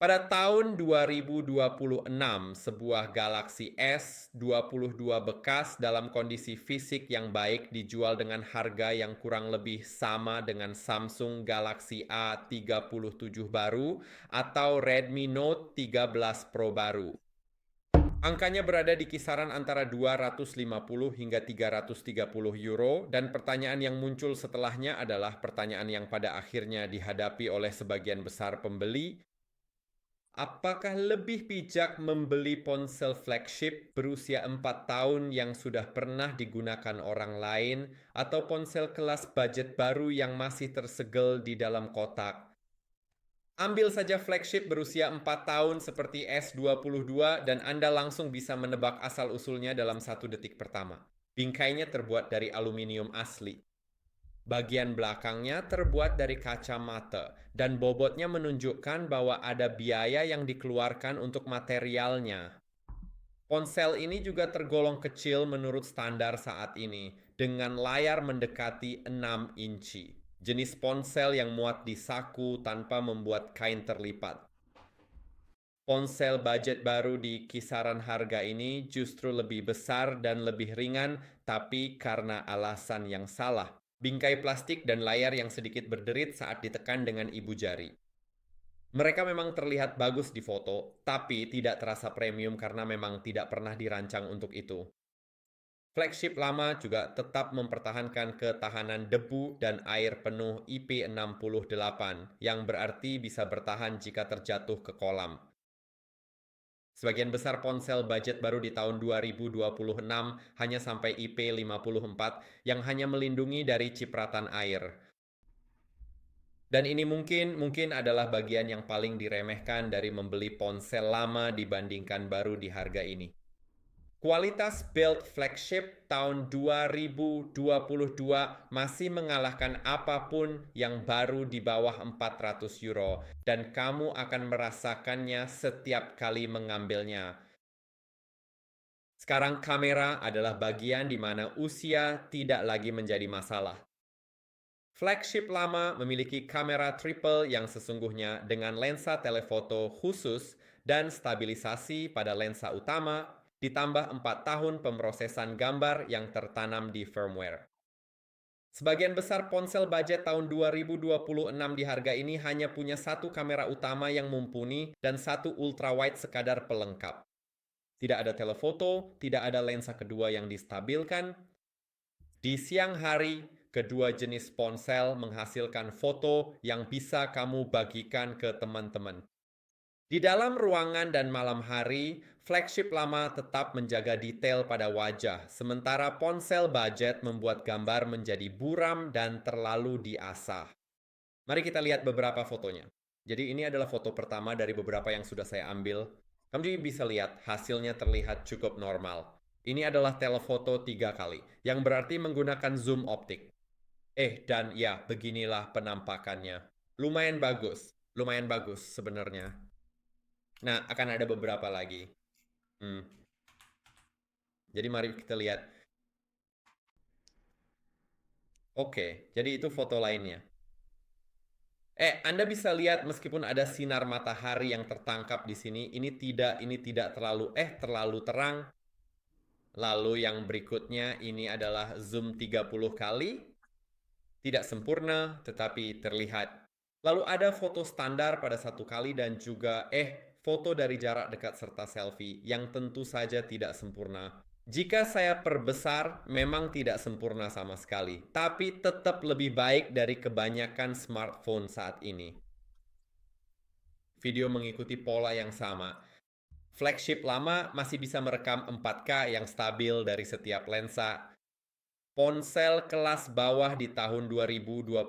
Pada tahun 2026, sebuah Galaxy S22 bekas dalam kondisi fisik yang baik dijual dengan harga yang kurang lebih sama dengan Samsung Galaxy A37 baru atau Redmi Note 13 Pro baru. Angkanya berada di kisaran antara 250 hingga 330 euro dan pertanyaan yang muncul setelahnya adalah pertanyaan yang pada akhirnya dihadapi oleh sebagian besar pembeli. Apakah lebih bijak membeli ponsel flagship berusia 4 tahun yang sudah pernah digunakan orang lain atau ponsel kelas budget baru yang masih tersegel di dalam kotak? Ambil saja flagship berusia 4 tahun seperti S22 dan Anda langsung bisa menebak asal-usulnya dalam 1 detik pertama. Bingkainya terbuat dari aluminium asli. Bagian belakangnya terbuat dari kaca mata dan bobotnya menunjukkan bahwa ada biaya yang dikeluarkan untuk materialnya. Ponsel ini juga tergolong kecil menurut standar saat ini, dengan layar mendekati 6 inci. Jenis ponsel yang muat di saku tanpa membuat kain terlipat. Ponsel budget baru di kisaran harga ini justru lebih besar dan lebih ringan, tapi karena alasan yang salah. Bingkai plastik dan layar yang sedikit berderit saat ditekan dengan ibu jari. Mereka memang terlihat bagus di foto, tapi tidak terasa premium karena memang tidak pernah dirancang untuk itu. Flagship lama juga tetap mempertahankan ketahanan debu dan air penuh IP68, yang berarti bisa bertahan jika terjatuh ke kolam. Sebagian besar ponsel budget baru di tahun 2026 hanya sampai IP54 yang hanya melindungi dari cipratan air. Dan ini mungkin adalah bagian yang paling diremehkan dari membeli ponsel lama dibandingkan baru di harga ini. Kualitas build flagship tahun 2022 masih mengalahkan apapun yang baru di bawah 400 euro dan kamu akan merasakannya setiap kali mengambilnya. Sekarang kamera adalah bagian di mana usia tidak lagi menjadi masalah. Flagship lama memiliki kamera triple yang sesungguhnya dengan lensa telefoto khusus dan stabilisasi pada lensa utama, ditambah 4 tahun pemrosesan gambar yang tertanam di firmware. Sebagian besar ponsel budget tahun 2026 di harga ini hanya punya satu kamera utama yang mumpuni dan satu ultrawide sekadar pelengkap. Tidak ada telefoto, tidak ada lensa kedua yang distabilkan. Di siang hari, kedua jenis ponsel menghasilkan foto yang bisa kamu bagikan ke teman-teman. Di dalam ruangan dan malam hari, flagship lama tetap menjaga detail pada wajah, sementara ponsel budget membuat gambar menjadi buram dan terlalu diasah. Mari kita lihat beberapa fotonya. Jadi ini adalah foto pertama dari beberapa yang sudah saya ambil. Kamu juga bisa lihat hasilnya terlihat cukup normal. Ini adalah telefoto 3 kali, yang berarti menggunakan zoom optik. Dan ya, beginilah penampakannya. Lumayan bagus sebenarnya. Nah, akan ada beberapa lagi. Hmm. Jadi mari kita lihat. Oke, jadi itu foto lainnya. Anda bisa lihat meskipun ada sinar matahari yang tertangkap di sini, ini tidak terlalu terang. Lalu yang berikutnya ini adalah zoom 30 kali. Tidak sempurna, tetapi terlihat. Lalu ada foto standar pada 1 kali dan juga foto dari jarak dekat serta selfie yang tentu saja tidak sempurna. Jika saya perbesar, memang tidak sempurna sama sekali, tapi tetap lebih baik dari kebanyakan smartphone saat ini. Video mengikuti pola yang sama. Flagship lama masih bisa merekam 4K yang stabil dari setiap lensa. Ponsel kelas bawah di tahun 2026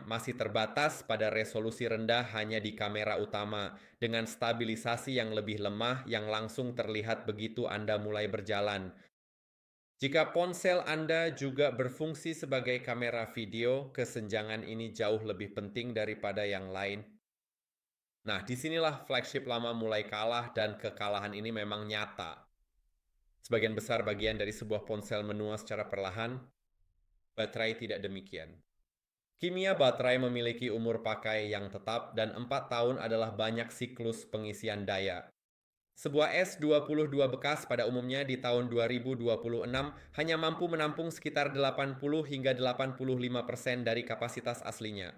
masih terbatas pada resolusi rendah hanya di kamera utama, dengan stabilisasi yang lebih lemah yang langsung terlihat begitu Anda mulai berjalan. Jika ponsel Anda juga berfungsi sebagai kamera video, kesenjangan ini jauh lebih penting daripada yang lain. Nah, disinilah flagship lama mulai kalah dan kekalahan ini memang nyata. Sebagian besar bagian dari sebuah ponsel menua secara perlahan, baterai tidak demikian. Kimia baterai memiliki umur pakai yang tetap dan 4 tahun adalah banyak siklus pengisian daya. Sebuah S22 bekas pada umumnya di tahun 2026 hanya mampu menampung sekitar 80 hingga 85% dari kapasitas aslinya.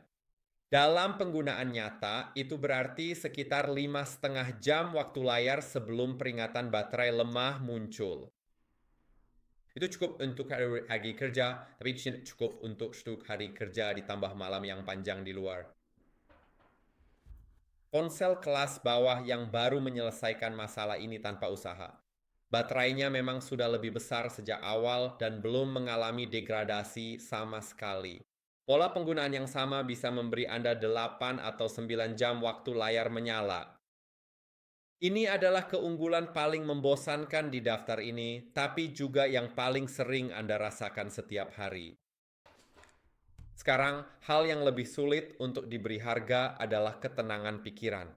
Dalam penggunaan nyata, itu berarti sekitar 5,5 jam waktu layar sebelum peringatan baterai lemah muncul. Itu cukup untuk hari kerja, tapi tidak cukup untuk hari kerja ditambah malam yang panjang di luar. Ponsel kelas bawah yang baru menyelesaikan masalah ini tanpa usaha. Baterainya memang sudah lebih besar sejak awal dan belum mengalami degradasi sama sekali. Pola penggunaan yang sama bisa memberi Anda 8 atau 9 jam waktu layar menyala. Ini adalah keunggulan paling membosankan di daftar ini, tapi juga yang paling sering Anda rasakan setiap hari. Sekarang, hal yang lebih sulit untuk diberi harga adalah ketenangan pikiran.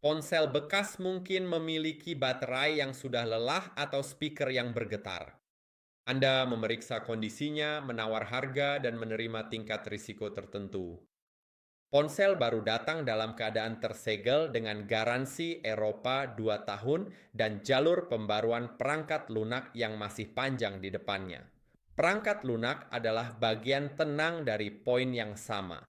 Ponsel bekas mungkin memiliki baterai yang sudah lelah atau speaker yang bergetar. Anda memeriksa kondisinya, menawar harga, dan menerima tingkat risiko tertentu. Ponsel baru datang dalam keadaan tersegel dengan garansi Eropa 2 tahun dan jalur pembaruan perangkat lunak yang masih panjang di depannya. Perangkat lunak adalah bagian tenang dari poin yang sama.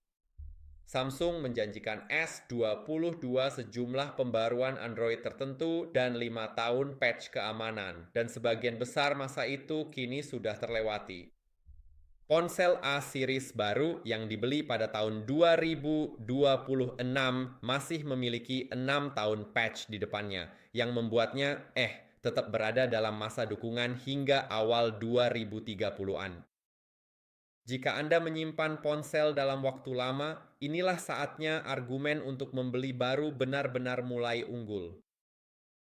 Samsung menjanjikan S22 sejumlah pembaruan Android tertentu dan 5 tahun patch keamanan, dan sebagian besar masa itu kini sudah terlewati. Ponsel A series baru yang dibeli pada tahun 2026 masih memiliki 6 tahun patch di depannya, yang membuatnya tetap berada dalam masa dukungan hingga awal 2030-an. Jika Anda menyimpan ponsel dalam waktu lama, inilah saatnya argumen untuk membeli baru benar-benar mulai unggul.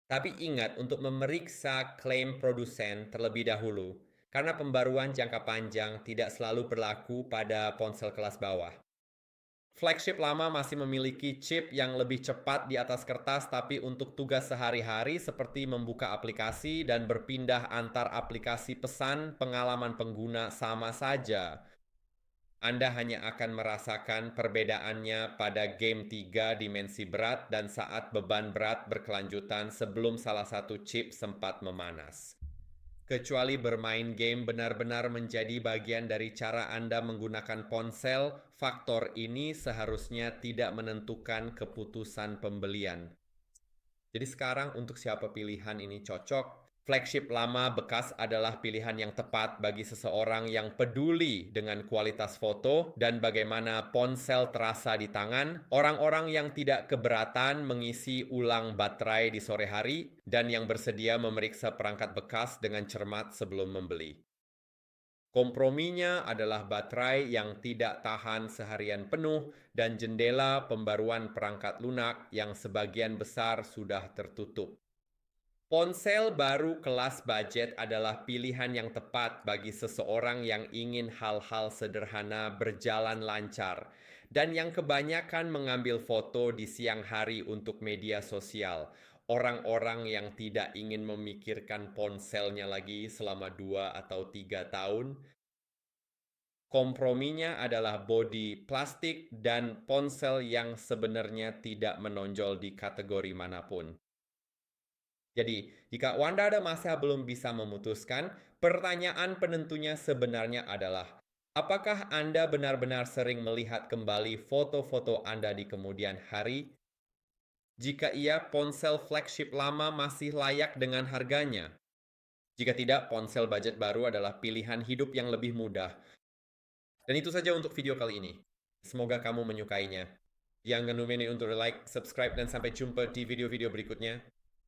Tapi ingat untuk memeriksa klaim produsen terlebih dahulu, karena pembaruan jangka panjang tidak selalu berlaku pada ponsel kelas bawah. Flagship lama masih memiliki chip yang lebih cepat di atas kertas, tapi untuk tugas sehari-hari seperti membuka aplikasi dan berpindah antar aplikasi pesan, pengalaman pengguna sama saja. Anda hanya akan merasakan perbedaannya pada game 3 dimensi berat dan saat beban berat berkelanjutan sebelum salah satu chip sempat memanas. Kecuali bermain game benar-benar menjadi bagian dari cara Anda menggunakan ponsel, faktor ini seharusnya tidak menentukan keputusan pembelian. Jadi sekarang untuk siapa pilihan ini cocok? Flagship lama bekas adalah pilihan yang tepat bagi seseorang yang peduli dengan kualitas foto dan bagaimana ponsel terasa di tangan, orang-orang yang tidak keberatan mengisi ulang baterai di sore hari, dan yang bersedia memeriksa perangkat bekas dengan cermat sebelum membeli. Komprominya adalah baterai yang tidak tahan seharian penuh dan jendela pembaruan perangkat lunak yang sebagian besar sudah tertutup. Ponsel baru kelas budget adalah pilihan yang tepat bagi seseorang yang ingin hal-hal sederhana berjalan lancar dan yang kebanyakan mengambil foto di siang hari untuk media sosial. Orang-orang yang tidak ingin memikirkan ponselnya lagi selama 2 atau 3 tahun. Komprominya adalah bodi plastik dan ponsel yang sebenarnya tidak menonjol di kategori manapun. Jadi, jika Wanda dan Masya belum bisa memutuskan, pertanyaan penentunya sebenarnya adalah, apakah Anda benar-benar sering melihat kembali foto-foto Anda di kemudian hari? Jika iya, ponsel flagship lama masih layak dengan harganya. Jika tidak, ponsel budget baru adalah pilihan hidup yang lebih mudah. Dan itu saja untuk video kali ini. Semoga kamu menyukainya. Jangan lupa untuk like, subscribe, dan sampai jumpa di video-video berikutnya.